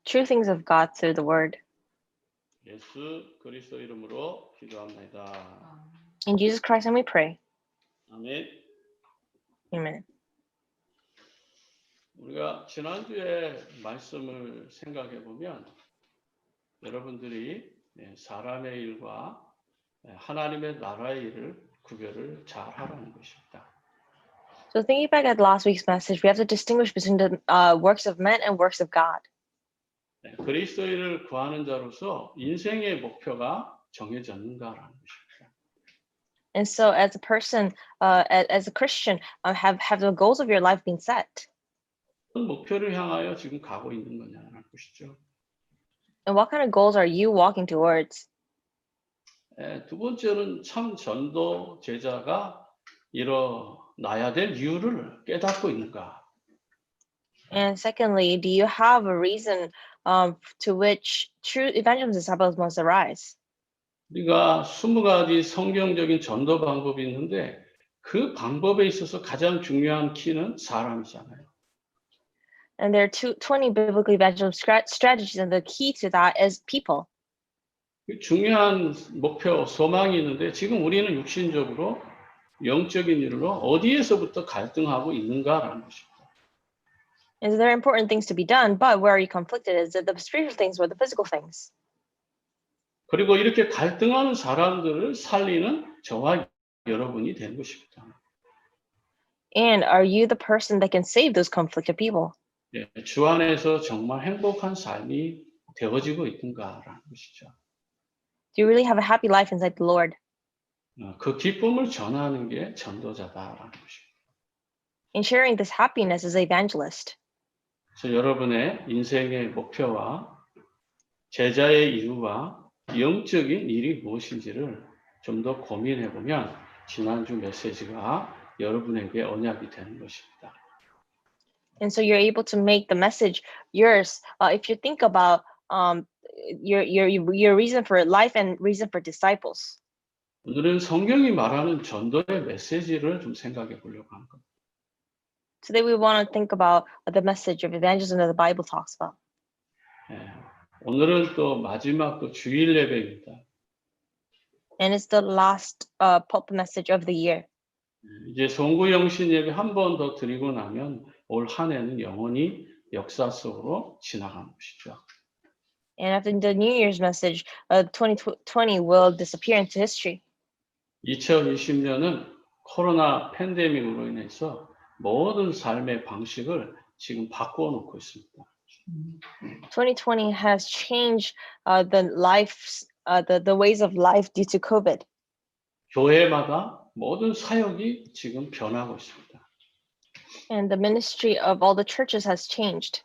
true things of God through the Word. 예수 그리스도 이름으로 기도합니다. In Jesus Christ, and we pray. 아멘. Amen. 우리가 지난주에 말씀을 생각해 보면 여러분들이 사람의 일과 하나님의 나라의 일을 구별을 잘 하라는 것입니다. So thinking back at last week's message, we have to distinguish between the works of men and works of God. 그리스도인을 구하는 자로서 인생의 목표가 정해졌는가라는 것입니다. And so, as a person, as a Christian, have the goals of your life been set? 어떤 목표를 향하여 지금 가고 있는 거냐는 것이죠. And what kind of goals are you walking towards? 두 번째는 참 전도 제자가 일어나야 될 이유를 깨닫고 있는가? And secondly, do you have a reason to which true evangelism disciples must arise? 우리가 20가지 성경적인 전도 방법이 있는데 그 방법에 있어서 가장 중요한 키는 사람이잖아요. And there are 20 biblical evangelism strategies, and the key to that is people. 중요한 목표, 소망이 있는데 지금 우리는 육신적으로 영적인 일로 어디에서부터 갈등하고 있는가라는 것입니다. And there are important things to be done, but where are you conflicted? Is it the spiritual things or the physical things? 그리고 이렇게 갈등하는 사람들을 살리는 저와 여러분이 된 것입니다. And are you the person that can save those conflicted people? 주 안에서 정말 행복한 삶이 되어지고 있는가라는 것이죠. Do you really have a happy life inside the Lord? 그 기쁨을 전하는 게 전도자다라는 것입니다. And sharing this happiness is an evangelist. 그래서 여러분의 인생의 목표와 제자의 이유와 영적인 일이 무엇인지를 좀 더 고민해 보면 지난주 메시지가 여러분에게 언약이 되는 것입니다. And so you're able to make the message yours if you think about your reason for life and reason for disciples. 오늘은 성경이 말하는 전도의 메시지를 좀 생각해 보려고 하는 겁니다. Today we want to think about the message of evangelism that the Bible talks about. 오늘은 또 마지막 또 주일 예배입니다. And it's the last pulpit message of the year. 이제 송구영신 예배 한 번 더 드리고 나면 올 한 해는 영원히 역사 속으로 지나가는 것이죠. And after the New Year's message, 2020 will disappear into history. 2020년은 코로나 팬데믹으로 인해서 모든 삶의 방식을 지금 바꾸어 놓고 있습니다. 2020 has changed the ways of life due to COVID. 교회마다 모든 사역이 지금 변하고 있습니다. And the ministry of all the churches has changed.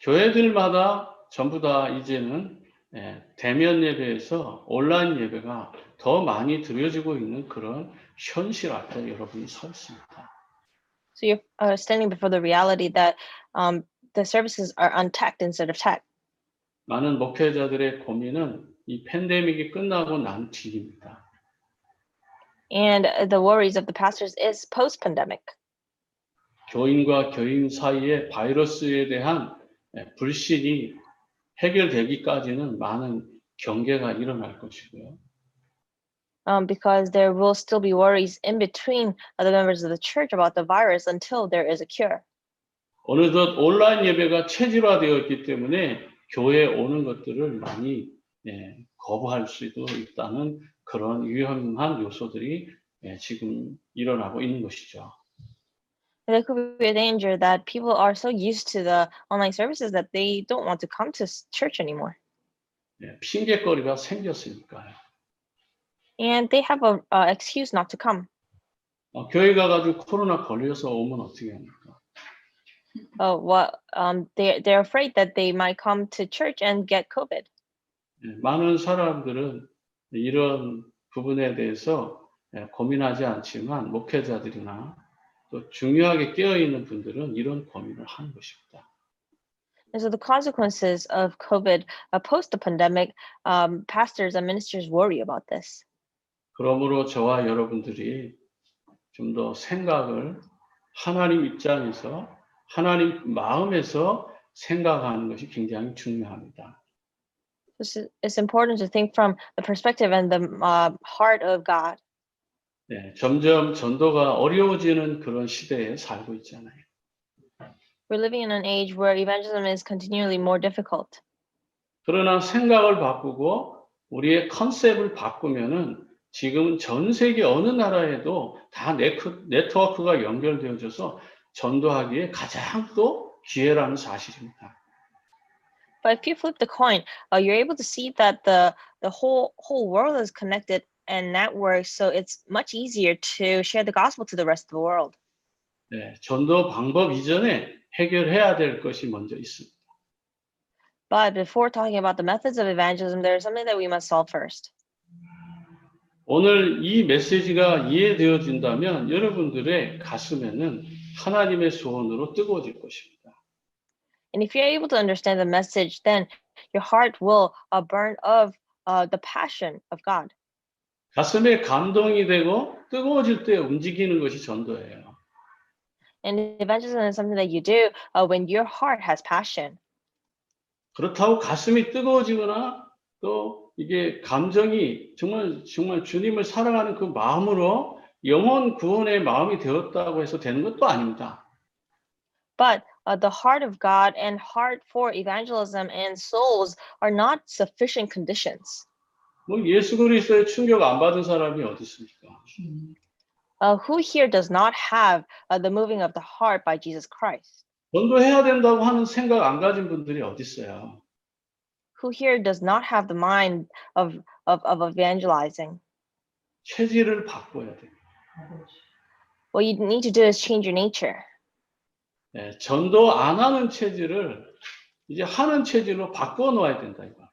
교회들마다 전부 다 이제는 대면 예배에서 온라인 예배가 더 많이 드려지고 있는 그런 현실 앞에 여러분이 서 있습니다. So you're standing before the reality that the services are untacked instead of tacked. 많은 목회자들의 고민은 이 팬데믹이 끝나고 난 뒤입니다. And the worries of the pastors is post-pandemic. 교인과 교인 사이의 바이러스에 대한 불신이 해결되기까지는 많은 경계가 일어날 것이고요. Because there will still be worries in between the members of the church about the virus until there is a cure. 어느덧 온라인 예배가 체질화되어 있기 때문에 교회에 오는 것들을 많이 거부할 수도 있다는 그런 위험한 요소들이 지금 일어나고 있는 것이죠. There could be a danger that people are so used to the online services that they don't want to come to church anymore. 핑계거리가 생겼으니까요. And they have a excuse not to come. 교회 가가지고 코로나 걸려서 오면 어떻게 합니까? They're afraid that they might come to church and get COVID. 많은 사람들은 이런 부분에 대해서 고민하지 않지만 목회자들이나 또 중요하게 깨어있는 분들은 이런 고민을 하는 것입니다. And so the consequences of COVID post the pandemic, pastors and ministers worry about this. 그러므로 저와 여러분들이 좀 더 생각을 하나님 입장에서 하나님 마음에서 생각하는 것이 굉장히 중요합니다. It's important to think from the perspective and the heart of God. 네, 점점 전도가 어려워지는 그런 시대에 살고 있잖아요. We're living in an age where evangelism is continually more difficult. 그러나 생각을 바꾸고 우리의 컨셉을 바꾸면은 지금은 전 세계 어느 나라에도 다 네트워크가 연결되어져서 전도하기에 가장 또 기회라는 사실입니다. But if you flip the coin, you're able to see that the whole world is connected and networked, so it's much easier to share the gospel to the rest of the world. 네, 전도 방법 이전에 해결해야 될 것이 먼저 있습니다. But before talking about the methods of evangelism, there is something that we must solve first. 오늘 이 메시지가 이해되어진다면 여러분들의 가슴에는 하나님의 소원으로 뜨거워질 것입니다. And if you're able to understand the message, then your heart will burn of the passion of God. 가슴에 감동이 되고 뜨거워질 때 움직이는 것이 전도예요. And evangelism is something that you do when your heart has passion. 그렇다고 가슴이 뜨거워지거나 또 이게 감정이 정말 주님을 사랑하는 그 마음으로 영혼 구원의 마음이 되었다고 해서 되는 것도 아닙니다. But the heart of God and heart for evangelism and souls are not sufficient conditions. 뭐 예수 그리스도의 충격 안 받은 사람이 어디 있습니까? Who here does not have the moving of the heart by Jesus Christ? 전도해야 된다고 하는 생각 안 가진 분들이 어디 있어요? Who here does not have the mind of evangelizing? 체질을 바꿔야 돼요. What you need to do is change your nature. 네, 전도 안 하는 체질을 이제 하는 체질로 바꿔 놓아야 된다 이거.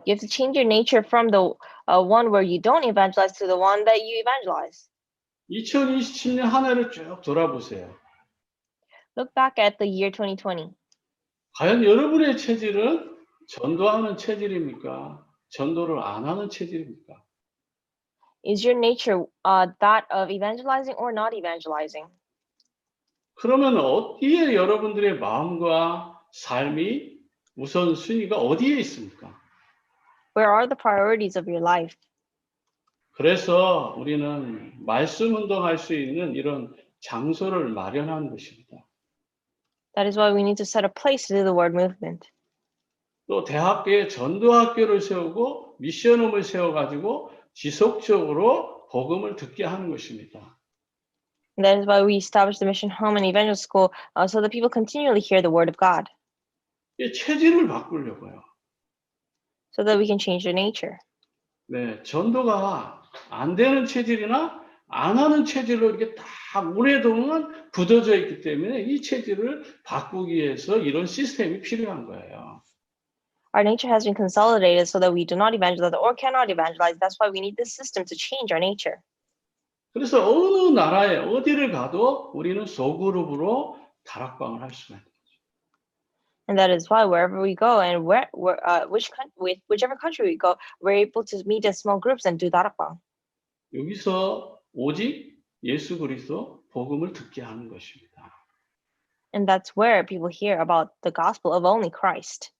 You have to change your nature from the one where you don't evangelize to the one that you evangelize. 2027년 한 해를 쭉 돌아보세요. Look back at the year 2020. 과연 여러분의 체질은 전도하는 체질입니까? 전도를 안 하는 체질입니까? Is your nature that of evangelizing or not evangelizing? 그러면 어디에 여러분들의 마음과 삶이 우선순위가 어디에 있습니까? Where are the priorities of your life? 그래서 우리는 말씀 운동할 수 있는 이런 장소를 마련하는 것입니다. That is why we need to set a place to do the word movement. 또 대학교에 전도학교를 세우고 미션홈을 세워가지고 지속적으로 복음을 듣게 하는 것입니다. And that is why we established the mission home and evangel school so that people continually hear the word of God, 이 체질을 바꾸려고요. so that we can change their nature. 네, 전도가 안 되는 체질이나 안 하는 체질로 이렇게 다 오랫동안 굳어져 있기 때문에 이 체질을 바꾸기 위해서 이런 시스템이 필요한 거예요. Our nature has been consolidated so that we do not evangelize or cannot evangelize. That's why we need this system to change our nature. 그래서 어느 나라에 어디를 가도 우리는 소그룹으로 다락방을 할 수가 있는 거죠. And that is why wherever we go and whichever country we go, we're able to meet in small groups and do darakbang. 여기서 오직 예수 그리스도 복음을 듣게 하는 것입니다. And that's where people hear about the gospel of only Christ.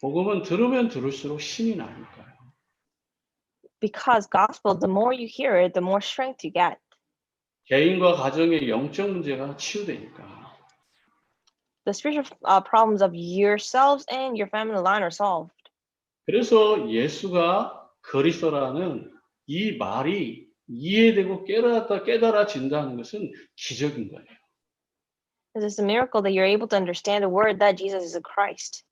복음은 들으면 들을수록 신이 나니까요. Because gospel, the more you hear it, the more strength you get. 개인과 가정의 영적 문제가 치유되니까. The spiritual problems of yourselves and your family line are solved. 그래서 예수가 그리스도라는 이 말이 이해되고 깨달아진다는 것은 기적인 거예요. It's a miracle that you're able to understand the word that Jesus is a Christ.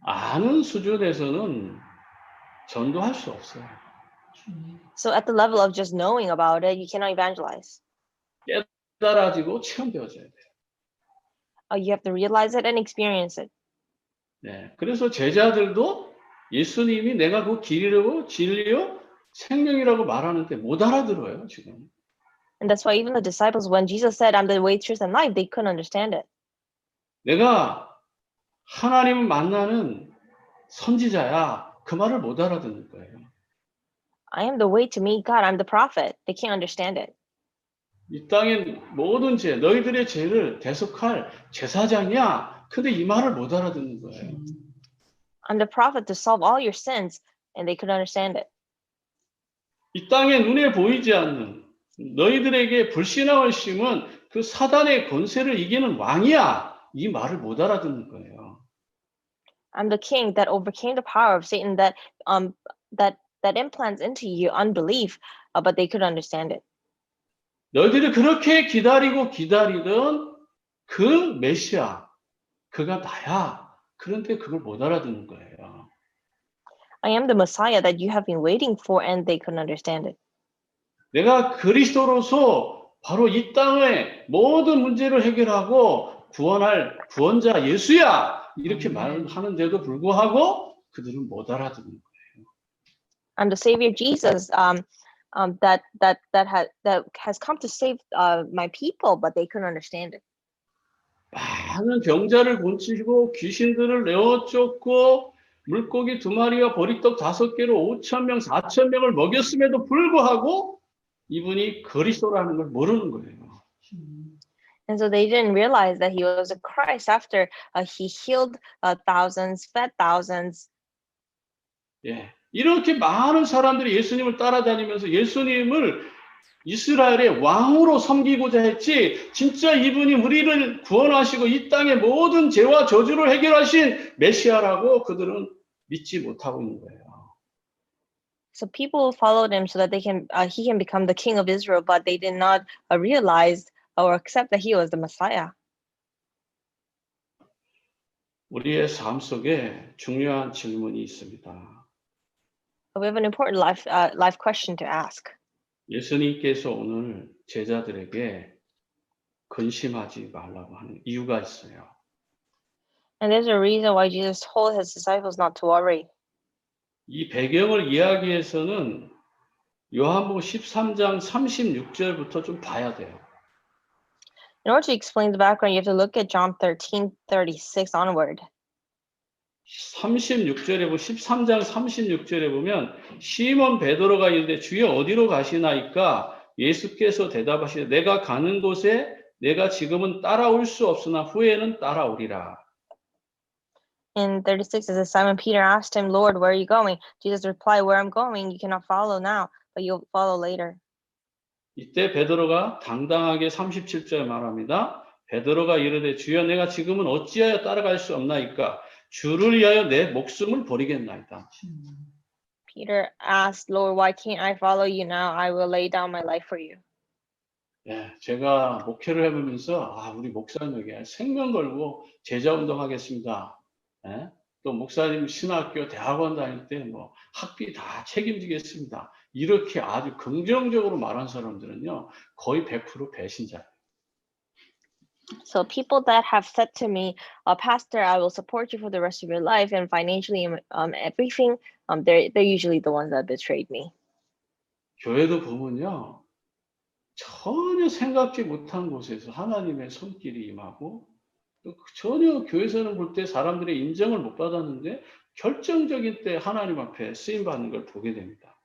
아는 수준에서는 전도할 수 없어요. So at the level of just knowing about it, you cannot evangelize. 깨달아지고 체험되어져야 돼요. You have to realize it and experience it. 네, 그래서 제자들도 예수님이 내가 그 길이고 진리요 생명이라고 말하는데 못 알아들어요 지금. And that's why even the disciples, when Jesus said, "I'm the way, truth, and life," they couldn't understand it. 내가 하나님을 만나는 선지자야 그 말을 못 알아듣는 거예요. I am the way to meet God. I'm the prophet. They can't understand it. 이 땅의 모든 죄, 너희들의 죄를 대속할 제사장이야. 근데 이 말을 못 알아듣는 거예요. I'm the prophet to solve all your sins, and they could understand it. 이 땅에 눈에 보이지 않는 너희들에게 불신앙을 심은 그 사단의 권세를 이기는 왕이야. 이 말을 못 알아듣는 거예요. I'm the king that overcame the power of Satan that implants into you unbelief, but they could understand it. 너희들이 그렇게 기다리던 그 메시아, 그가 나야. 그런데 그걸 못 알아듣는 거예요. I am the Messiah that you have been waiting for, and they couldn't understand it. 내가 그리스도로서 바로 이 땅의 모든 문제를 해결하고 구원할 구원자 예수야. 이렇게 말하는데도 불구하고 그들은 못 알아듣는 거예요. I'm the Savior Jesus that has come to save my people, but they couldn't understand it. 많은 병자를 고치시고 귀신들을 내어 쫓고 물고기 2마리와 보리떡 5개로 5,000명, 4,000명을 먹였음에도 불구하고 이분이 그리스도라는 걸 모르는 거예요. And so they didn't realize that he was a Christ after he healed thousands, fed thousands. 예, 이렇게 많은 사람들이 예수님을 따라다니면서 예수님을 이스라엘의 왕으로 섬기고자 했지 진짜 이분이 우리를 구원하시고 이 땅의 모든 죄와 저주를 해결하신 메시아라고 그들은 믿지 못하고 있는 거예요. So people followed him so that he can become the king of Israel, but they did not realize or accept that he was the Messiah. 우리의 삶 속에 중요한 질문이 있습니다. We have an important life question to ask. 예수님께서 오늘 제자들에게 근심하지 말라고 하는 이유가 있어요. And there's a reason why Jesus told his disciples not to worry. 이 배경을 이야기해서는 요한복음 13장 36절부터 좀 봐야 돼요. In order to explain the background, you have to look at John 13:36 onward. 36절에 보면 13장 36절에 보면 시몬 베드로가 이르되 주여 어디로 가시나이까 예수께서 대답하시되 내가 가는 곳에 내가 지금은 따라올 수 없으나 후에는 따라오리라. In 36, it says, Simon Peter asked him, Lord, where are you going? Jesus replied, where I'm going, you cannot follow now, but you'll follow later. 이때 베드로가 당당하게 37절 말합니다. 베드로가 이르되 주여 내가 지금은 어찌하여 따라갈 수 없나이까 주를 위하여 내 목숨을 버리겠나이다. Peter asked, Lord, why can't I follow you now? I will lay down my life for you. 예, 제가 목회를 해보면서 우리 목사님에게 생명 걸고 제자 운동하겠습니다. 예? 또 목사님 신학교 대학원 다닐 때 뭐 학비 다 책임지겠습니다. 이렇게 아주 긍정적으로 말한 사람들은요 거의 100% 배신자예요. So people that have said to me, Pastor, I will support you for the rest of your life and financially everything, they're usually the ones that betrayed me. 교회도 보면요 전혀 생각지 못한 곳에서 하나님의 손길이 임하고 또 전혀 교회에서는 볼 때 사람들의 인정을 못 받았는데 결정적인 때 하나님 앞에 쓰임 받는 걸 보게 됩니다.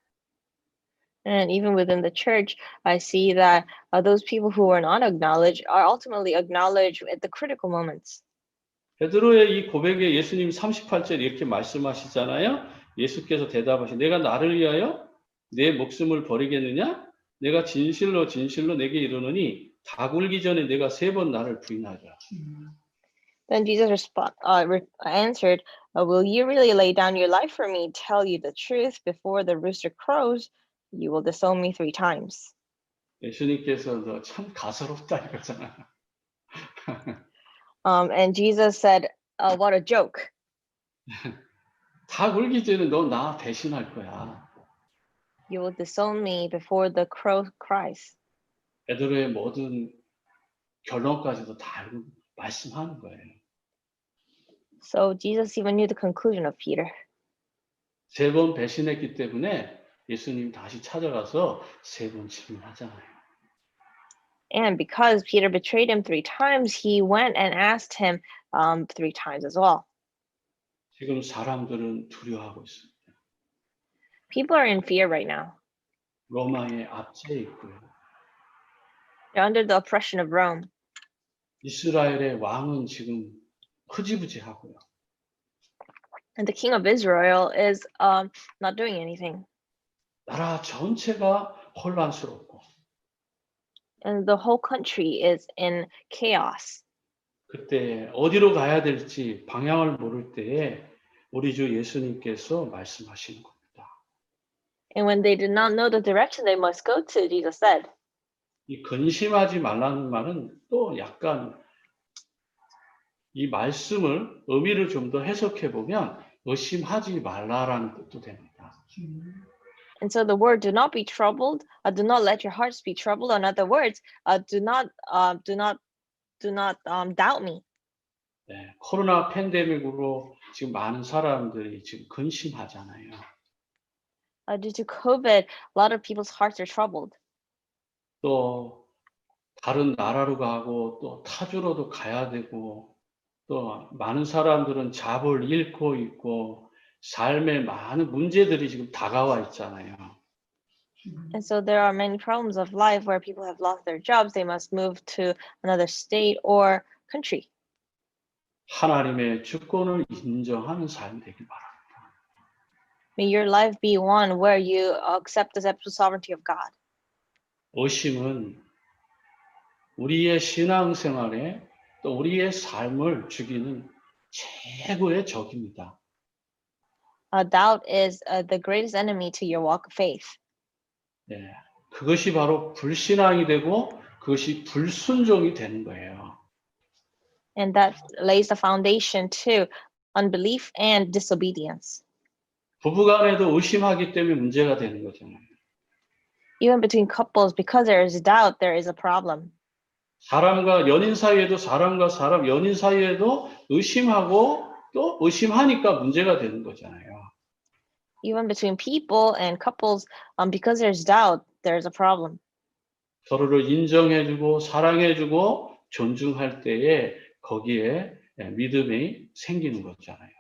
And even within the church, I see that those people who were not acknowledged are ultimately acknowledged at the critical moments. 베드로의 이 고백에 예수님 38절 이렇게 말씀하시잖아요. 예수께서 대답하시 내가 나를 위하여 내 목숨을 버리겠느냐? 내가 진실로 진실로 내게 이르노니 다 굴기 전에 내가 3번 나를 부인하리라. Then Jesus answered, will you really lay down your life for me? Tell you the truth, before the rooster crows, you will disown me 3 times. 예수님께서도 참 가소롭다 이거잖아요. And Jesus said, what a joke. 다 굴기 전에 너 나 대신할 거야. You will disown me before the crow cries. 베드로의 모든 결론까지도 다 알고 말씀하는 거예요. So Jesus even knew the conclusion of Peter. 3번 배신했기 때문에 예수님 다시 찾아가서 3번 질문하잖아요. And because Peter betrayed him 3 times, he went and asked him 3 times as well. 지금 사람들은 두려워하고 있습니다. People are in fear right now. 로마의 압제에 있고요. They're under the oppression of Rome. 이스라엘의 왕은 지금 흐지부지하고요. And the king of Israel is not doing anything. 나라 전체가 혼란스럽고 And the whole country is in chaos. 그때 어디로 가야 될지 방향을 모를 때에 우리 주 예수님께서 말씀하시는 겁니다. And when they did not know the direction they must go to, Jesus said, 이 근심하지 말라는 말은 또 약간 이 말씀을 의미를 좀 더 해석해 보면 의심하지 말라라는 뜻도 됩니다. and so the word "do not be troubled," do not let your hearts be troubled. In other words, do not doubt me. 네, 코로나 팬데믹으로 지금 많은 사람들이 지금 근심하잖아요. Due to COVID, a lot of people's hearts are troubled. 또 다른 나라로 가고 또 타주로도 가야 되고 또 많은 사람들은 잡을 잃고 있고 삶에 많은 문제들이 지금 다가와 있잖아요. And so there are many problems of life where people have lost their jobs. They must move to another state or country. 하나님의 주권을 인정하는 삶이 되길 바랍니다. May your life be one where you accept the absolute sovereignty of God. 의심은 우리의 신앙생활에 또 우리의 삶을 죽이는 최고의 적입니다. Doubt is the greatest enemy to your walk of faith. 네, 그것이 바로 불신앙이 되고 그것이 불순종이 되는 거예요. And that lays the foundation to unbelief and disobedience. 부부간에도 의심하기 때문에 문제가 되는 거잖아요. Even between couples, because there is doubt, there is a problem. 사람과 연인 사이에도 사람과 사람, 연인 사이에도 의심하고 또 의심하니까 문제가 되는 거잖아요. Even between people and couples, because there's doubt, there's a problem. 서로를 인정해주고 사랑해주고 존중할 때에 거기에 믿음이 생기는 거잖아요.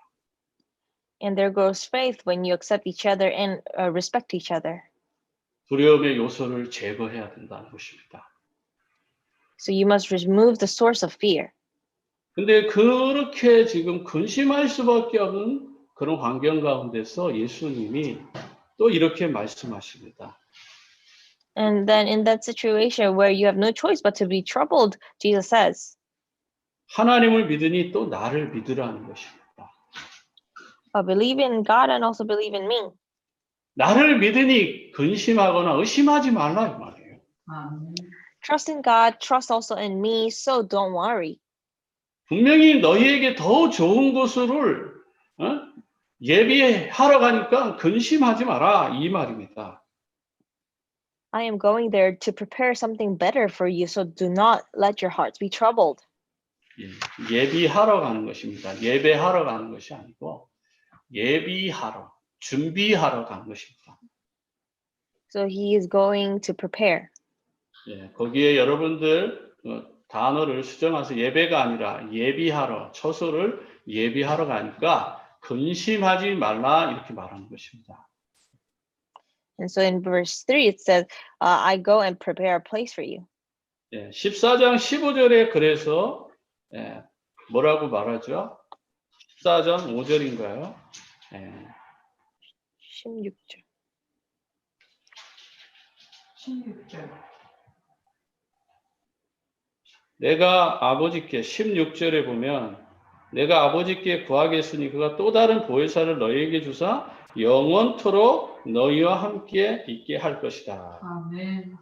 And there grows faith when you accept each other and respect each other. 두려움의 요소를 제거해야 된다는 것입니다. So you must remove the source of fear. 근데 그렇게 지금 근심할 수밖에 없는 그런 환경 가운데서 예수님이 또 이렇게 말씀하십니다. And then in that situation where you have no choice but to be troubled, Jesus says, 하나님을 믿으니 또 나를 믿으라는 것입니다. believe in God and also believe in me. 나를 믿으니 근심하거나 의심하지 말라 이 말이에요. Trust in God, trust also in me, so don't worry. 분명히 너희에게 더 좋은 것을 예비하러 가니까 근심하지 마라 이 말입니다. I am going there to prepare something better for you, so do not let your hearts be troubled. 예비하러 가는 것입니다. 예배하러 가는 것이 아니고 예비하러, 준비하러 가는 것입니다. So he is going to prepare. 거기에 여러분들 단어를 수정해서 예배가 아니라 예비하러, 처소를 예비하러 가니까 근심하지 말라 이렇게 말하는 것입니다. And so in verse 3 it says, I go and prepare a place for you. 14장 15절에 그래서 뭐라고 말하죠? 14장 5절인가요? 16절. 16절. 내가 아버지께 16절에 보면 내가 아버지께 구하겠으니 그가 또 다른 보혜사를 너희에게 주사 영원토록 너희와 함께 있게 할 것이다. 아멘.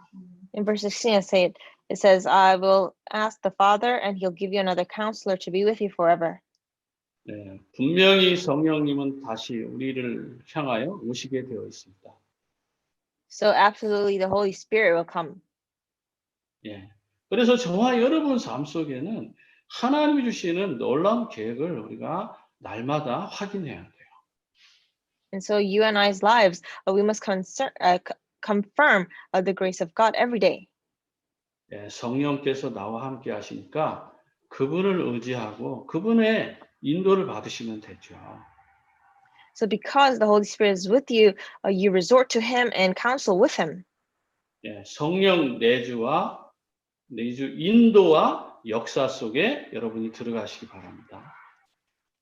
In verse 16 it says, I will ask the Father and he'll give you another counselor to be with you forever. 분명히 성령님은 다시 우리를 향하여 오시게 되어 있습니다. So absolutely the Holy Spirit will come. 그래서 저와 여러분 삶 속에는 하나님이 주시는 놀라운 계획을 우리가 날마다 확인해야 돼요. And so you and I's lives, we must confirm the grace of God every day. 성령께서 나와 함께 하시니까 그분을 의지하고 그분의 인도를 받으시면 되죠. So because the Holy Spirit is with you, you resort to him and counsel with him. 성령 내주와 내주 인도와 역사 속에 여러분이 들어가시기 바랍니다.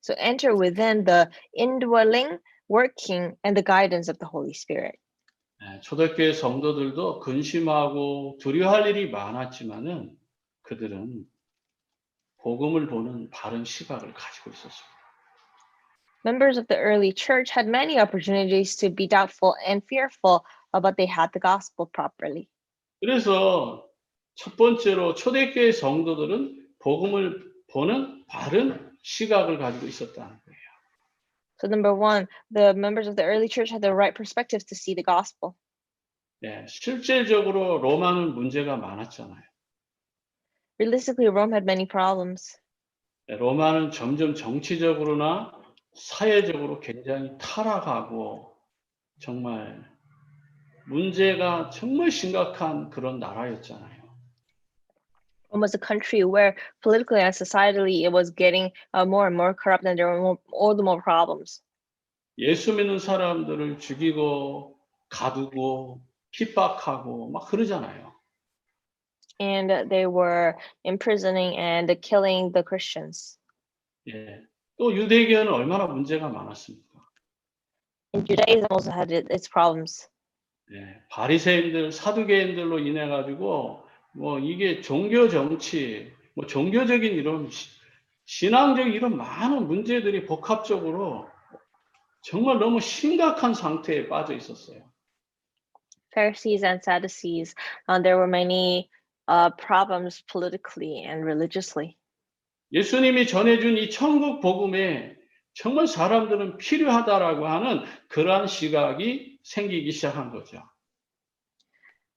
So enter within the indwelling, working, and the guidance of the Holy Spirit. 초대교회 성도들도 근심하고 두려워할 일이 많았지만은 그들은 복음을 보는 바른 시각을 가지고 있었습니다. Members of the early church had many opportunities to be doubtful and fearful, but they had the gospel properly. 그래서 첫 번째로 초대교회 성도들은 복음을 보는 바른 시각을 가지고 있었다는 거예요. So number one, the members of the early church had the right perspectives to see the gospel. 실질적으로 로마는 문제가 많았잖아요. Realistically, Rome had many problems. 로마는 점점 정치적으로나 사회적으로 굉장히 타락하고 정말 문제가 정말 심각한 그런 나라였잖아요. Rome was a country where politically and societally it was getting more and more corrupt, and there were all the more problems. 예수 믿는 사람들을 죽이고 가두고 핍박하고 막 그러잖아요. And they were imprisoning and killing the Christians. 또 유대교는 얼마나 문제가 많았습니까? And Judaism also had its problems. 바리새인들, 사두개인들로 인해 가지고 뭐 이게 종교 정치, 뭐 종교적인 이런 신앙적인 이런 많은 문제들이 복합적으로 정말 너무 심각한 상태에 빠져 있었어요. Pharisees and Sadducees, there were many problems politically and religiously. 예수님이 전해준 이 천국 복음에 정말 사람들은 필요하다라고 하는 그러한 시각이 생기기 시작한 거죠.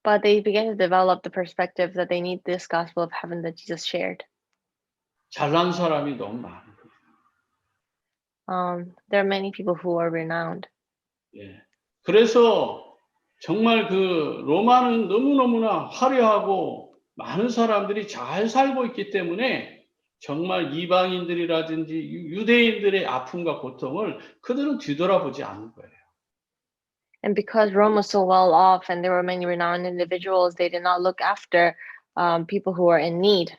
But they began to develop the perspective that they need this gospel of heaven that Jesus shared. 잘난 사람이 너무 많아요. There are many people who are renowned. 그래서 정말 그 로마는 너무너무나 화려하고 많은 사람들이 잘 살고 있기 때문에 정말 이방인들이라든지 유대인들의 아픔과 고통을 그들은 뒤돌아보지 않는 거예요. And because Rome was so well off and there were many renowned individuals, they did not look after people who were in need.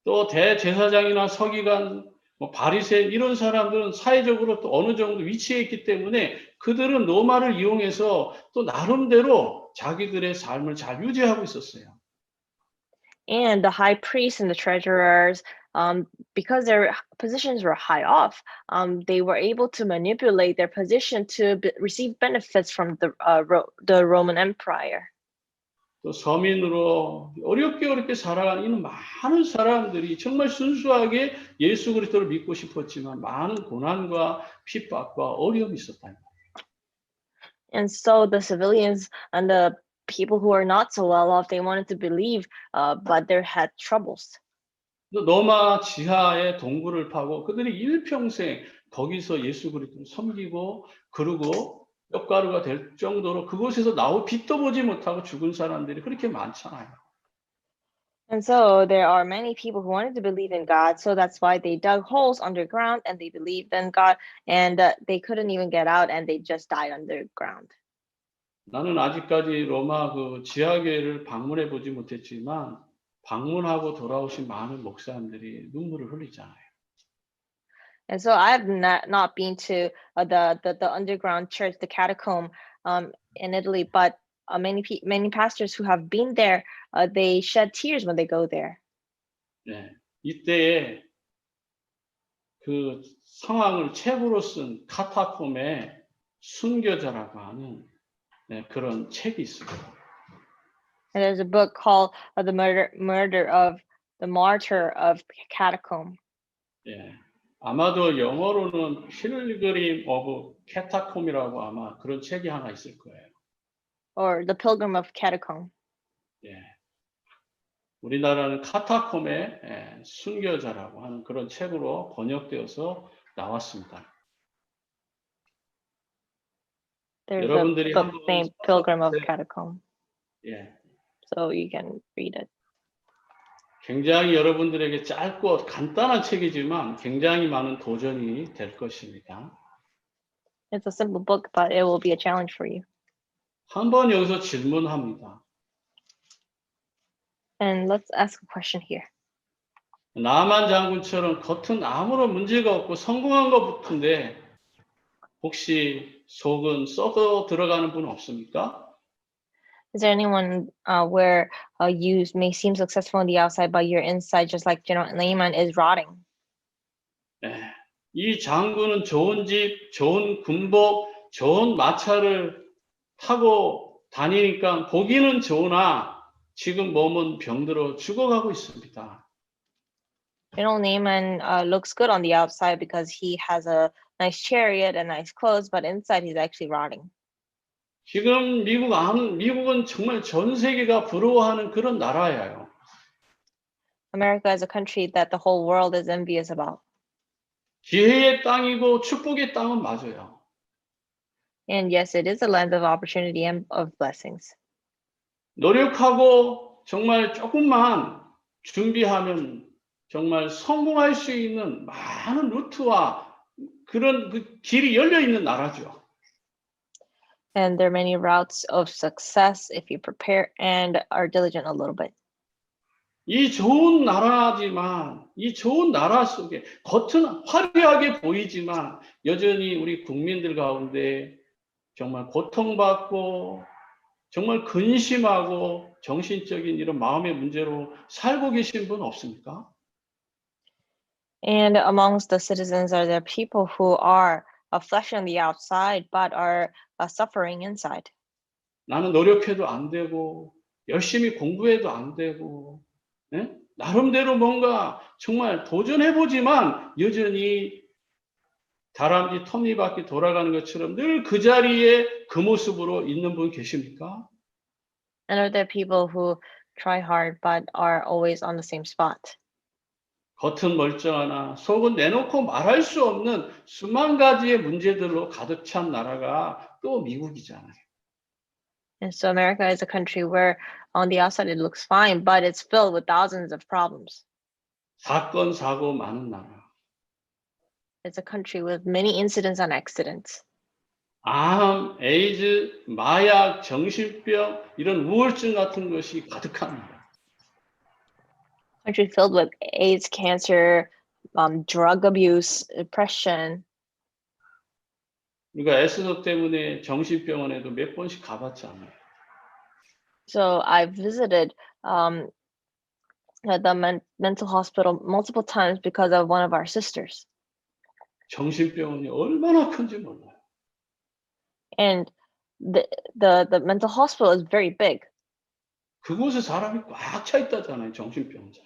또 대제사장이나 서기관, 바리새인 이런 사람들은 사회적으로 또 어느 정도 위치에 있기 때문에 그들은 로마를 이용해서 또 나름대로 자기들의 삶을 잘 유지하고 있었어요. And the high priests and the treasurers, because their positions were high off, they were able to manipulate their position to receive benefits from the Roman Empire. 또 서민으로 어렵게 살아가는 이런 많은 사람들이 정말 순수하게 예수 그리스도를 믿고 싶었지만 많은 고난과 핍박과 어려움이 있었다. And so the civilians and the people who are not so well off, they wanted to believe, but they had troubles. 로마 지하에 동굴을 파고 그들이 일평생 거기서 예수 그리스도를 섬기고 그러고 뼈가루가 될 정도로 그곳에서 나올 빛도 보지 못하고 죽은 사람들이 그렇게 많잖아요. And so there are many people who wanted to believe in God, so that's why they dug holes underground and they believed in God, and they couldn't even get out and they just died underground. 나는 아직까지 로마 그 지하교회를 방문해 보지 못했지만 방문하고 돌아오신 많은 목사님들이 눈물을 흘리잖아요. And so I have not been to the underground church, the catacomb in Italy, but many pastors who have been there, they shed tears when they go there. 이때에 그 상황을 책으로 쓴 카타콤의 순교자라고 하는 그런 책이 있습니다. And there's a book called The Murder of the Martyr of Catacomb. 아마도 영어로는 Pilgrim of Catacomb이라고 아마 그런 책이 하나 있을 거예요. Or The Pilgrim of Catacomb. 우리나라는 카타콤의 순교자라고 하는 그런 책으로 번역되어서 나왔습니다. There's 여러분들이 a book named Pilgrim of Catacomb. So you can read it. 굉장히 여러분들에게 짧고 간단한 책이지만 굉장히 많은 도전이 될 것입니다. It's a simple book, but it will be a challenge for you. 한번 여기서 질문합니다. And let's ask a question here. 나만 장군처럼 겉은 아무런 문제가 없고 성공한 것 같은데 혹시 속은 썩어 들어가는 분 없습니까? Is there anyone where you may seem successful on the outside, but your inside, just like General Naaman, is rotting? 네. 이 장군은 좋은 집, 좋은 군복, 좋은 마차를 타고 다니니까 보기는 좋으나 지금 몸은 병들어 죽어가고 있습니다. General Naaman looks good on the outside because he has a nice chariot and nice clothes, but inside he's actually rotting. 지금 미국은 정말 전 세계가 부러워하는 그런 나라예요. America is a country that the whole world is envious about. 기회의 땅이고 축복의 땅은 맞아요. And yes, it is a land of opportunity and of blessings. 노력하고 정말 조금만 준비하면 정말 성공할 수 있는 많은 루트와 그런 그 길이 열려 있는 나라죠. And there are many routes of success if you prepare and are diligent a little bit. 이 좋은 나라지만 이 좋은 나라 속에 겉은 화려하게 보이지만 여전히 우리 국민들 가운데 정말 고통받고 정말 근심하고 정신적인 이런 마음의 문제로 살고 계신 분 없습니까? And amongst the citizens are there people who are flesh on the outside but are suffering inside. 나는 노력해도 안 되고 열심히 공부해도 안 되고 예? 나름대로 뭔가 정말 도전해보지만 여전히 다람쥐 톱니바퀴 돌아가는 것처럼 늘 그 자리에 그 모습으로 있는 분 계십니까? And are there people who try hard but are always on the same spot? 겉은 멀쩡하나 속은 내놓고 말할 수 없는 수만 가지의 문제들로 가득 찬 나라가 또 미국이잖아요. And so America is a country where on the outside it looks fine, but it's filled with thousands of problems. 사건, 사고 많은 나라. It's a country with many incidents and accidents. 암, 에이즈, 마약, 정신병 이런 우울증 같은 것이 가득한 나라. Country filled with AIDS, cancer, drug abuse, depression. 우리가 에스더 때문에 정신병원에도 몇 번씩 가봤잖아요. So I visited the mental hospital multiple times because of one of our sisters. 정신병원이 얼마나 큰지 몰라요. And the mental hospital is very big. 그곳에 사람이 꽉 차 있다잖아요. 정신병자.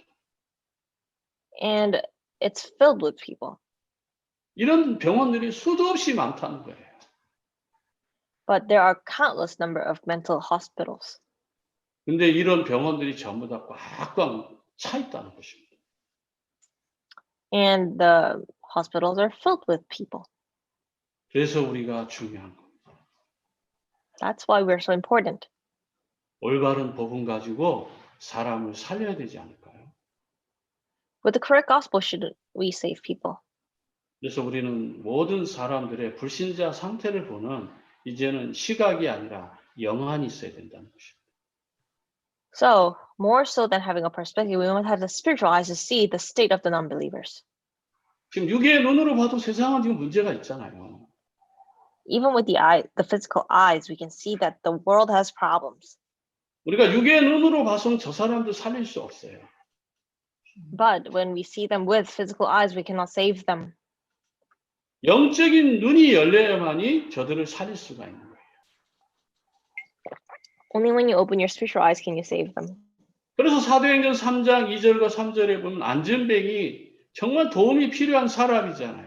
And it's filled with people. 이런 병원들이 수도 없이 많다는 거예요. But there are countless number of mental hospitals. 근데 이런 병원들이 전부 다 꽉꽉 차 있다는 것입니다. And the hospitals are filled with people. 그래서 우리가 중요한 겁니다. That's why we're so important. 올바른 복음 가지고 사람을 살려야 되지 않을까요? With the correct gospel, should we save people? 그래서 우리는 모든 사람들의 불신자 상태를 보는 이제는 시각이 아니라 영안이 있어야 된다는 것입니다. So, more so than having a perspective, we must have the spiritual eyes to see the state of the non-believers. 지금 육의 눈으로 봐도 세상은 지금 문제가 있잖아요. Even with the physical eyes, we can see that the world has problems. 우리가 육의 눈으로 봐서는 저 사람들 살릴 수 없어요. But when we see them with physical eyes, we cannot save them. 영적인 눈이 열려야만이 저들을 살릴 수가 있는 거예요. Only when you open your spiritual eyes can you save them. 그래서 사도행전 3장 2절과 3절에 보면 안전뱅이 정말 도움이 필요한 사람이잖아요.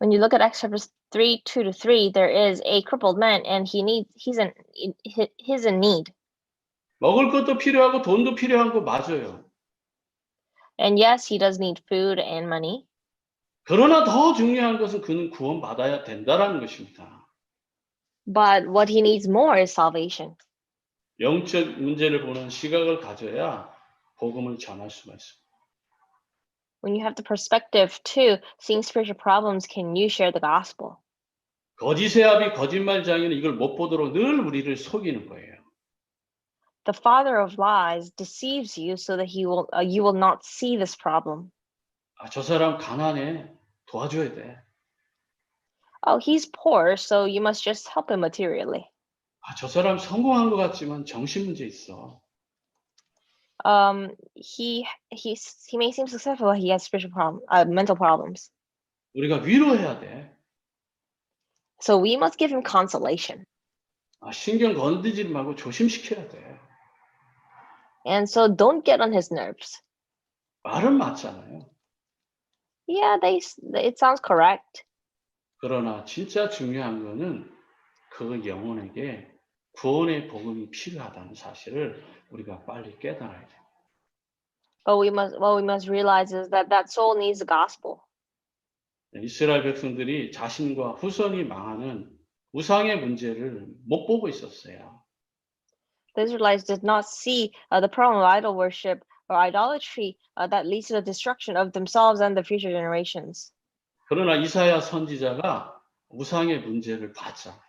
When you look at Acts chapter 3, 2-3, there is a crippled man and he's in need. 먹을 것도 필요하고 돈도 필요한 거 맞아요. And yes, he does need food and money. 그러나 더 중요한 것은 그는 구원받아야 된다라는 것입니다. But what he needs more is salvation. 영적 문제를 보는 시각을 가져야 복음을 전할 수가 있습니다. When you have the perspective to seeing spiritual problems, can you share the gospel? 거짓의 아비 거짓말장이는 이걸 못 보도록 늘 우리를 속이는 거예요. The father of lies deceives you so that you will not see this problem. 아, 저 사람 가난해. 도와줘야 돼. Oh, he's poor, so you must just help him materially. 아, 저 사람 성공한 것 같지만 정신 문제 있어. He may seem successful, but he has mental problems. 우리가 위로해야 돼. So we must give him consolation. 아, 신경 건드리지 말고 조심시켜야 돼. And so don't get on his nerves. 말은 맞잖아요. Yeah, it sounds correct. 그러나 진짜 중요한 거는 그 영혼에게 구원의 복음이 필요하다는 사실을 우리가 빨리 깨달아야 돼요. But what we must realize is that soul needs the gospel. 이스라엘 백성들이 자신과 후손이 망하는 우상의 문제를 못 보고 있었어요. The Israelites did not see the problem of idol worship or idolatry that leads to the destruction of themselves and the future generations. 그러나 이사야 선지자가 우상의 문제를 봤잖아요.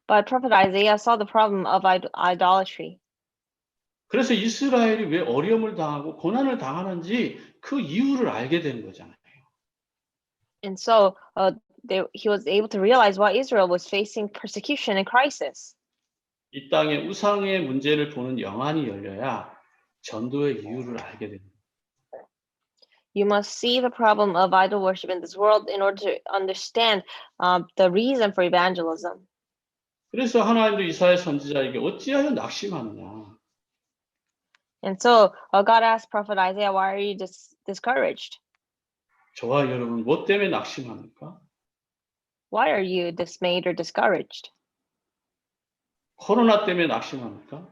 But Prophet Isaiah saw the problem of idolatry. 그래서 이스라엘이 왜 어려움을 당하고 고난을 당하는지 그 이유를 알게 된 거잖아요. And so he was able to realize why Israel was facing persecution and crisis. 이 땅에 우상의 문제를 보는 영안이 열려야 전도의 이유를 알게 됩니다. You must see the problem of idol worship in this world in order to understand the reason for evangelism. 그래서 하나님도 이사야 선지자에게 어찌하여 낙심하느냐. And so God asked Prophet Isaiah, why are you discouraged? 저와 여러분 뭐 때문에 낙심합니까? Why are you dismayed or discouraged? 코로나 때문에 낙심합니까?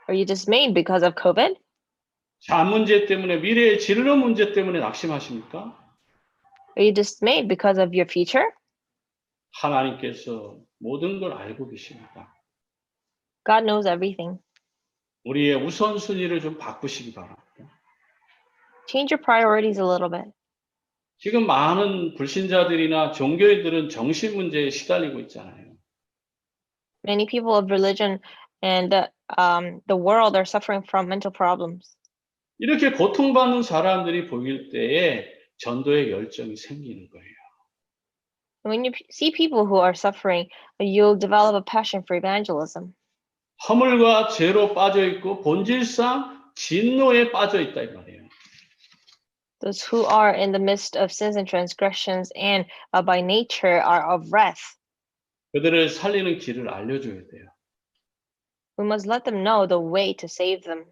Are you dismayed because of COVID? 자 문제 때문에 미래의 진로 문제 때문에 낙심하십니까? Are you dismayed because of your future? 하나님께서 모든 걸 알고 계십니다. God knows everything. 우리의 우선순위를 좀 바꾸시기 바랍니다. Change your priorities a little bit. 지금 많은 불신자들이나 종교인들은 정신 문제에 시달리고 있잖아요. Many people of religion and the world are suffering from mental problems. 이렇게 고통받는 사람들이 보일 때에 전도의 열정이 생기는 거예요. When you see people who are suffering, you'll develop a passion for evangelism. 허물과 죄로 빠져 있고 본질상 진노에 빠져 있다 이 말이에요. Those who are in the midst of sins and transgressions and by nature are of wrath. 그들을 살리는 길을 알려줘야 돼요. We must let them know the way to save them.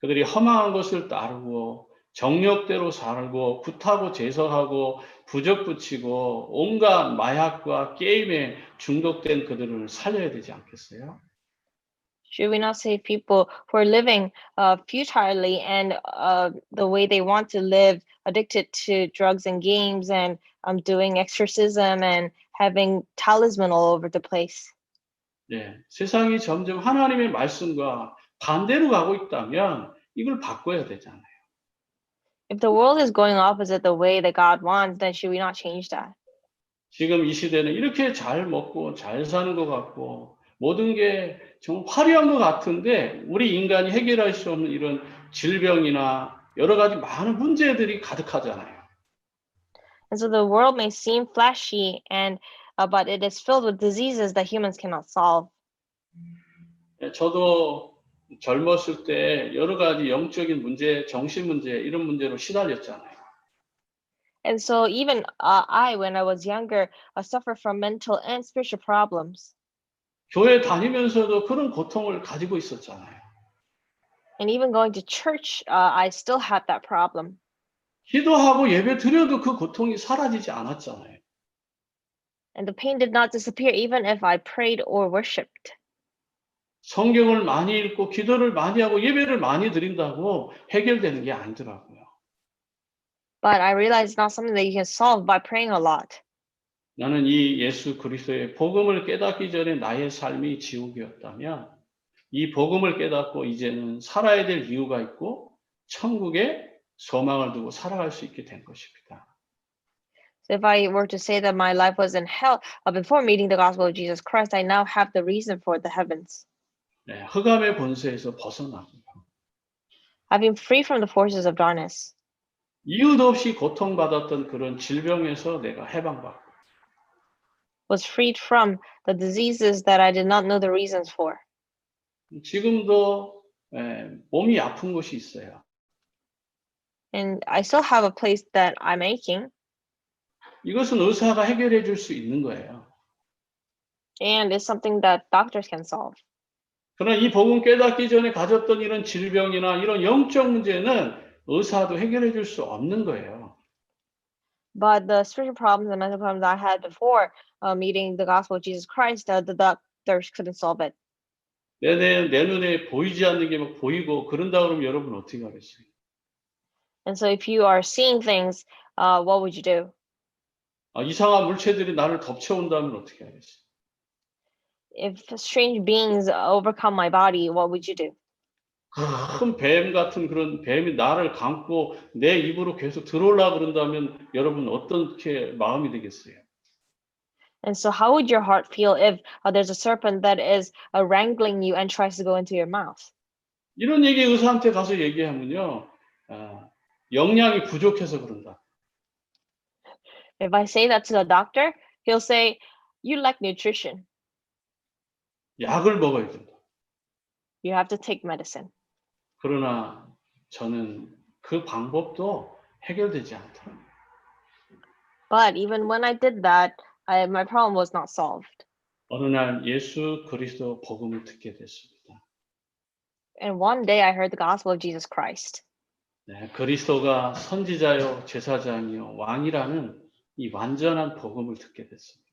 그들이 허망한 것을 따르고 정욕대로 살고 굿하고 제서하고 부적 붙이고 온갖 마약과 게임에 중독된 그들을 살려야 되지 않겠어요? Should we not save people who are living futilely and the way they want to live, addicted to drugs and games and doing exorcism and having talisman all over the place? 네, 세상이 점점 하나님의 말씀과 반대로 가고 있다면 이걸 바꿔야 되잖아요. If the world is going opposite the way that God wants, then should we not change that? 지금 이 시대는 이렇게 잘 먹고 잘 사는 것 같고 모든 게 정말 화려한 것 같은데 우리 인간이 해결할 수 없는 이런 질병이나 여러 가지 많은 문제들이 가득하잖아요. And so the world may seem flashy but it is filled with diseases that humans cannot solve. 저도 젊었을 때 여러 가지 영적인 문제, 정신 문제 이런 문제로 시달렸잖아요. And so even when I was younger, suffered from mental and spiritual problems. 교회 다니면서도 그런 고통을 가지고 있었잖아요. And even going to church, I still had that problem. 기도하고 예배 드려도 그 고통이 사라지지 않았잖아요. And the pain did not disappear even if I prayed or worshipped. 성경을 많이 읽고 기도를 많이 하고 예배를 많이 드린다고 해결되는 게 아니더라고요. But I realized it's not something that you can solve by praying a lot. 나는 이 예수 그리스도의 복음을 깨닫기 전에 나의 삶이 지옥이었다면 이 복음을 깨닫고 이제는 살아야 될 이유가 있고 천국에 소망을 두고 살아갈 수 있게 된 것입니다. So if I were to say that my life was in hell before meeting the gospel of Jesus Christ, I now have the reason for the heavens. 네, 흑암의 권세에서 벗어나고 I've been free from the forces of darkness. 이유도 없이 고통받았던 그런 질병에서 내가 해방받고 Was freed from the diseases that I did not know the reasons for. 지금도 몸이 아픈 곳이 있어요. And I still have a place that I'm aching. 이것은 의사가 해결해 줄 수 있는 거예요. And it's something that doctors can solve. 그러나 이 복음 깨닫기 전에 가졌던 이런 질병이나 이런 영적 문제는 의사도 해결해 줄 수 없는 거예요. But the spiritual problems and mental problems I had before meeting the gospel of Jesus Christ, the doctors couldn't solve it. 내 눈에 보이지 않는 게 막 보이고 그런다 그러면 여러분 어떻게 하겠어요? And so if you are seeing things, what would you do? 이상한 물체들이 나를 덮쳐온다면 어떻게 하겠어요? If strange beings overcome my body, what would you do? 큰 뱀 같은 그런 뱀이 나를 감고 내 입으로 계속 들어오려고 그런다면 여러분 어떻게 마음이 되겠어요? And so how would your heart feel if there's a serpent that is wrangling you and tries to go into your mouth? 이런 얘기 의사한테 가서 얘기하면요. 영양이 부족해서 그런다. If I say that to the doctor, he'll say, you lack nutrition. 약을 먹어야 된다. You have to take medicine. 그러나 저는 그 방법도 해결되지 않더라고요. But even when I did that, my problem was not solved. 어느 날 예수 그리스도 복음을 듣게 됐습니다. And one day I heard the gospel of Jesus Christ. 네, 그리스도가 선지자요, 제사장이요, 왕이라는 이 완전한 복음을 듣게 됐습니다.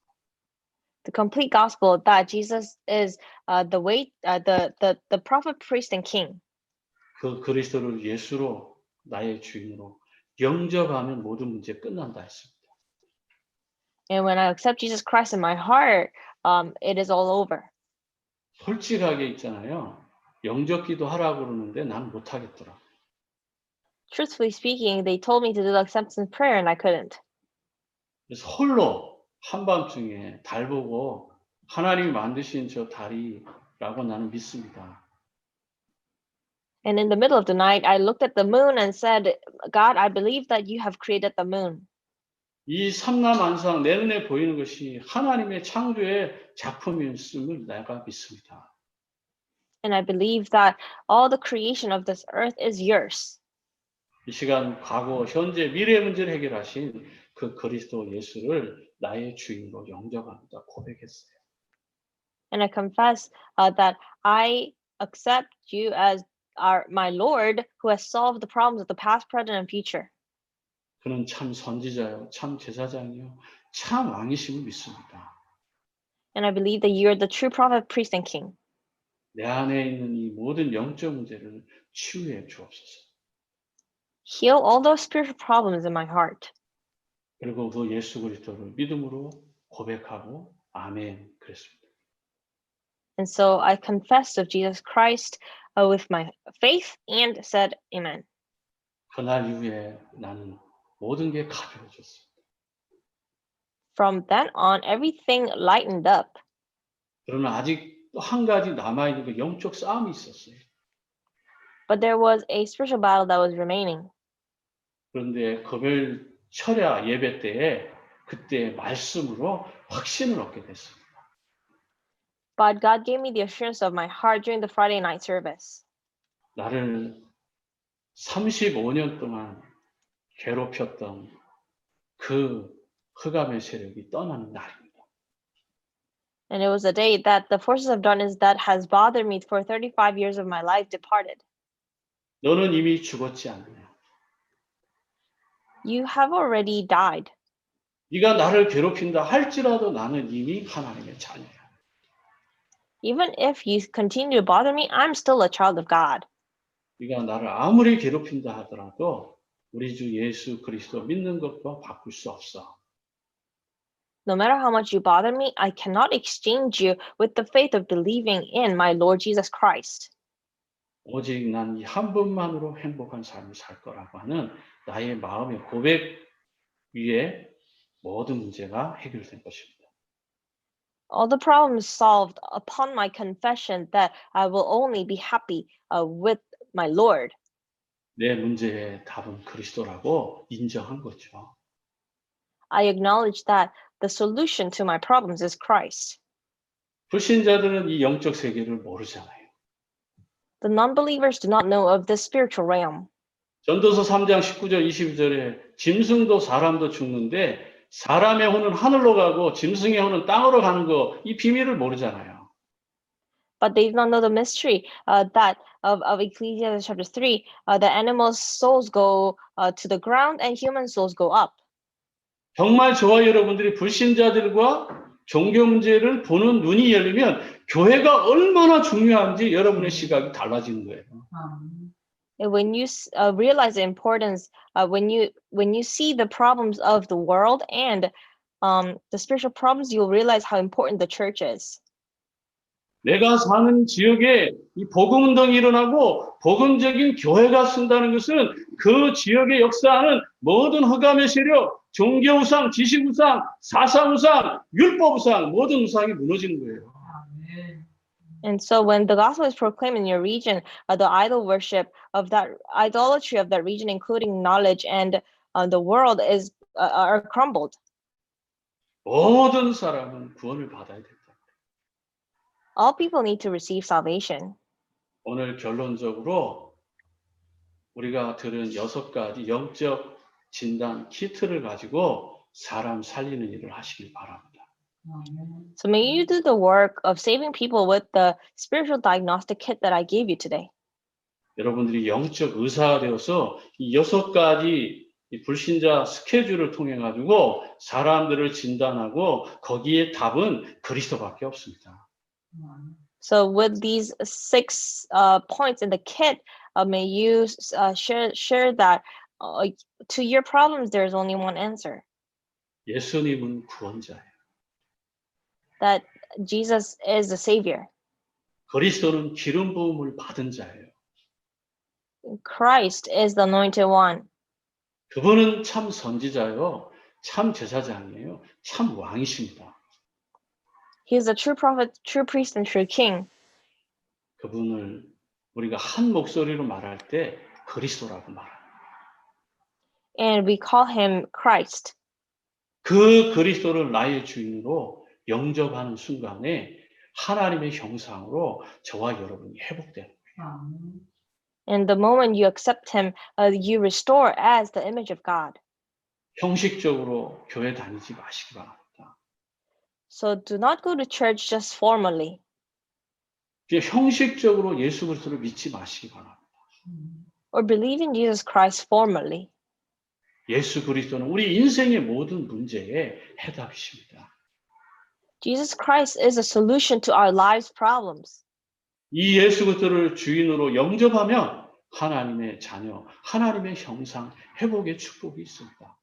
The complete gospel that Jesus is the way, the prophet, priest, and king. 그 그리스도를 예수로 나의 주인으로 영접하면 모든 문제 끝난다 했습니다. And when I accept Jesus Christ in my heart, it is all over. 솔직하게 있잖아요. 영접기도 하라고 그러는데 난 못하겠더라. Truthfully speaking, they told me to do the acceptance prayer and I couldn't. 그래서 홀로 한밤중에 달 보고 하나님이 만드신 저 달이라고 나는 믿습니다. And in the middle of the night, I looked at the moon and said, God, I believe that you have created the moon. 이 삼라만상 내 눈에 보이는 것이 하나님의 창조의 작품이었음을 내가 믿습니다. And I believe that all the creation of this earth is yours. 이 시간 과거, 현재, 미래 문제를 해결하신 그 그리스도 예수를 나의 주인으로 영접합니다. 고백했어요. And I confess that I accept you as my Lord who has solved the problems of the past, present, and future. 그는 참 선지자요, 참 제사장이요, 참 왕이심을 믿습니다. And I believe that you are the true prophet, priest, and king. 내 안에 있는 이 모든 영적 문제를 치유해 주옵소서. Heal all those spiritual problems in my heart. 그리고 그 예수 그리스도를 믿음으로 고백하고 아멘 그랬습니다. And so I confessed of Jesus Christ with my faith and said amen. 그날 이후에 나는 모든 게 가벼워졌습니다. From then on, everything lightened up. 그러나 아직 또 한 가지 남아있는 그 영적 싸움이 있었어요. But there was a spiritual battle that was remaining. 그런데 금요일 철야 예배 때에 그때 말씀으로 확신을 얻게 됐습니다. But God gave me the assurance of my heart during the Friday night service. 나를 35년 동안 괴롭혔던 그 흑암의 세력이 떠나는 날입니다. And it was a day that the forces of darkness that has bothered me for 35 years of my life departed. 너는 이미 죽었지 않느냐. You have already died. 네가 나를 괴롭힌다 할지라도 나는 이미 하나님의 자녀야. Even if you continue to bother me, I'm still a child of God. 네가 나를 아무리 괴롭힌다 하더라도 우리 주 예수 그리스도 믿는 것과 바꿀 수 없어. No matter how much you bother me, I cannot exchange you with the faith of believing in my Lord Jesus Christ. 오직 난 이 한 번만으로 행복한 삶을 살 거라고 하는 나의 마음의 고백 위에 모든 문제가 해결된 것입니다. All the problems solved upon my confession that I will only be happy with my Lord. 내 문제의 답은 그리스도라고 인정한 거죠. I acknowledge that the solution to my problems is Christ. 불신자들은 이 영적 세계를 모르잖아요. The non-believers do not know of this spiritual realm. 전도서 3장 19절 22절에 짐승도 사람도 죽는데 사람의 혼은 하늘로 가고 짐승의 혼은 땅으로 가는 거 이 비밀을 모르잖아요. But they do not know the mystery that of Ecclesiastes chapter 3, the animals' souls go to the ground and human souls go up. 정말 저와 여러분들이 불신자들과 종교 문제를 보는 눈이 열리면 교회가 얼마나 중요한지 여러분의 시각이 달라지는 거예요. And when you realize the importance, when you see the problems of the world and the spiritual problems, you'll realize how important the church is. 내가 사는 지역에 이 복음 운동이 일어나고 복음적인 교회가 쓴다는 것은 그 지역에 역사하는 모든 흑암의 세력, 종교 우상, 지식 우상, 사상 우상, 율법 우상, 모든 우상이 무너지는 거예요. And so when the gospel is proclaimed in your region, the idol worship of that idolatry of that region, including knowledge and the world are crumbled. 모든 사람은 구원을 받아야 된다. All people need to receive salvation. 오늘 결론적으로 우리가 들은 6가지 영적 진단 키트를 가지고 사람 살리는 일을 하시길 바랍니다. So may you do the work of saving people with the spiritual diagnostic kit that I gave you today. 여러분들이 영적 의사가 되어서 이 6가지 이 불신자 스케줄을 통해 가지고 사람들을 진단하고 거기에 답은 그리스도밖에 없습니다. So with these 6 points in the kit, may you share that to your problems there is only one answer. 예수님은 구원자예요. That Jesus is the Savior. 그리스도는 기름 부음을 받은 자예요. Christ is the anointed one. 그분은 참 선지자요, 참 제사장이에요, 참 왕이십니다. He is a true prophet, true priest, and true king. 그분을 우리가 한 목소리로 말할 때 그리스도라고 말합니다. And we call him Christ. 그 그리스도를 나의 주인으로 영접하는 순간에 하나님의 형상으로 저와 여러분이 회복되는 거예요. And the moment you accept him, you restore as the image of God. 형식적으로 교회 다니지 마시기 바랍니다. So do not go to church just formally. 형식적으로 예수 그리스도를 믿지 마시기 바랍니다. Or believe in Jesus Christ formally. 예수 그리스도는 우리 인생의 모든 문제에 해답이십니다. Jesus Christ is a solution to our lives' problems. 이 예수 그리스도를 주인으로 영접하면 하나님의 자녀, 하나님의 형상, 회복의 축복이 있습니다.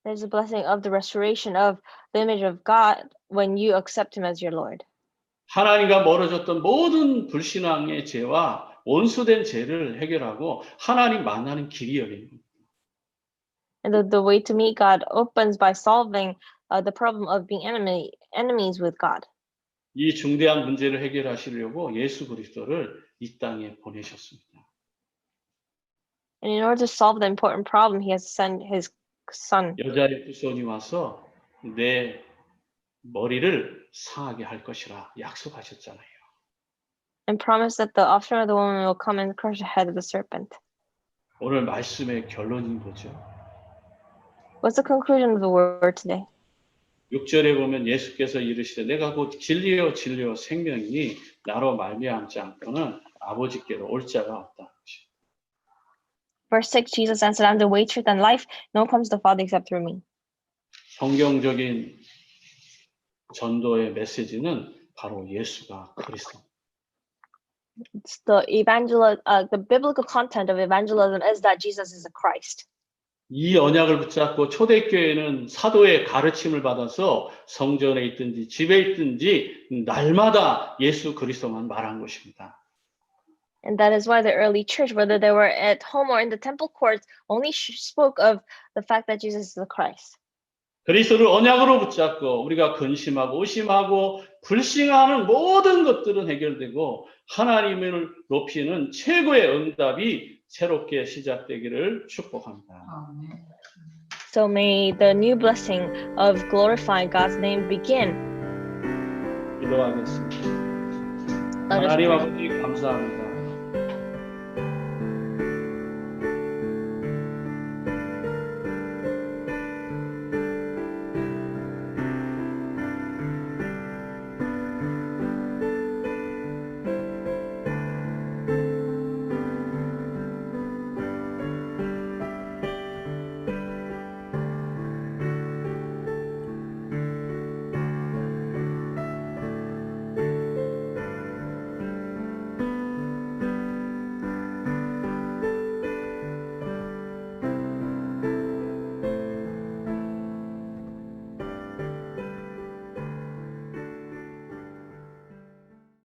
There's a blessing of the restoration of the image of God when you accept him as your Lord. 하나님과 멀어졌던 모든 불신앙의 죄와 원수된 죄를 해결하고 하나님 만나는 길이 열립니다. And the way to meet God opens by solving the problem of being enemies with God. 이 중대한 문제를 해결하시려고 예수 그리스도를 이 땅에 보내셨습니다. And in order to solve the important problem, he has sent his son. 여자의 후손이 와서 내 머리를 상하게 할 것이라 약속하셨잖아요. And promised that the offspring of the woman will come and crush the head of the serpent. 오늘 말씀의 결론인 거죠. What's the conclusion of the word today? 6절에 보면 예수께서 이르시되 내가 곧 진리요 진리요 생명이니 나로 말미암지 않고는 아버지께로 올 자가 없다. Verse 6, Jesus answered, I'm the way, truth, and life. No one comes to the Father except through me. 성경적인 전도의 메시지는 바로 예수가 그리스도. It's the biblical content of evangelism is that Jesus is a Christ. 이 언약을 붙잡고 초대교회는 사도의 가르침을 받아서 성전에 있든지 집에 있든지 날마다 예수 그리스도만 말한 것입니다. And that is why the early church, whether they were at home or in the temple courts, only spoke of the fact that Jesus is the Christ. 그리스도를 언약으로 붙잡고 우리가 근심하고 의심하고 불신하는 모든 것들은 해결되고 하나님을 높이는 최고의 응답이 새롭게 시작되기를 축복합니다. 아멘. So may the new blessing of glorifying God's name begin. 기도하겠습니다. Let us 하나님 pray. 아버지 감사합니다.